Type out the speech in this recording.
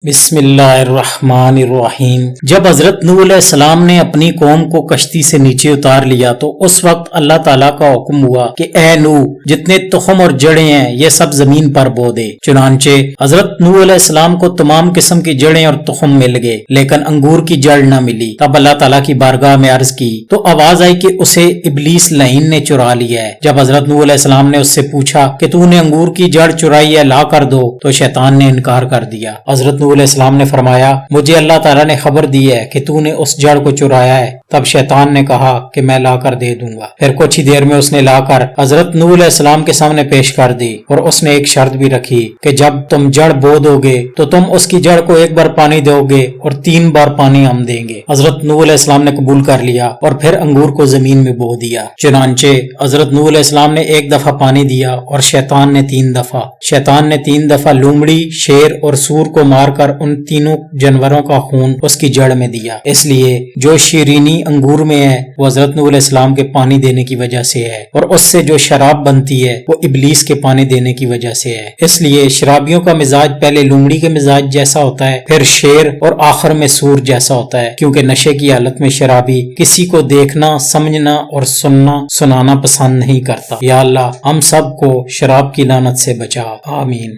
بسم اللہ الرحمن الرحیم۔ جب حضرت نوح علیہ السلام نے اپنی قوم کو کشتی سے نیچے اتار لیا تو اس وقت اللہ تعالیٰ کا حکم ہوا کہ اے نوح، جتنے تخم اور جڑیں ہیں یہ سب زمین پر بو دے۔ چنانچہ حضرت نوح علیہ السلام کو تمام قسم کی جڑیں اور تخم مل گئے، لیکن انگور کی جڑ نہ ملی۔ تب اللہ تعالیٰ کی بارگاہ میں عرض کی تو آواز آئی کہ اسے ابلیس لعین نے چرا لیا ہے۔ جب حضرت نوح علیہ السلام نے اس سے پوچھا کہ تو نے انگور کی جڑ چرائی ہے، لا کر دو، تو شیطان نے انکار کر دیا۔ حضرت نوح علیہ السلام نے فرمایا مجھے اللہ تعالیٰ نے خبر دی ہے کہ تو نے اس جڑ کو چرایا ہے۔ تب شیطان نے کہا کہ میں لا کر دے دوں گا۔ پھر کچھ ہی دیر میں اس نے لا کر حضرت نوح علیہ السلام کے سامنے پیش کر دی، اور اس نے ایک شرط بھی رکھی کہ جب تم جڑ بو دو گے تو تم اس کی جڑ کو ایک بار پانی دو گے اور 3 بار پانی ہم دیں گے۔ حضرت نوح علیہ السلام نے قبول کر لیا اور پھر انگور کو زمین میں بو دیا۔ چنانچہ حضرت نوح علیہ السلام نے 1 دفعہ پانی دیا اور شیطان نے 3 دفعہ۔ شیطان نے 3 دفعہ لومڑی، شیر اور سور کو مار کر ان تینوں جانوروں کا خون اس کی جڑ میں دیا۔ اس لیے جو شیرینی انگور میں ہے وہ حضرت نوح علیہ السلام کے پانی دینے کی وجہ سے ہے، اور اس سے جو شراب بنتی ہے وہ ابلیس کے پانی دینے کی وجہ سے ہے۔ اس لیے شرابیوں کا مزاج پہلے لومڑی کے مزاج جیسا ہوتا ہے، پھر شیر اور آخر میں سور جیسا ہوتا ہے، کیونکہ نشے کی حالت میں شرابی کسی کو دیکھنا، سمجھنا اور سنانا پسند نہیں کرتا۔ یا اللہ ہم سب کو شراب کی لعنت سے بچا، آمین۔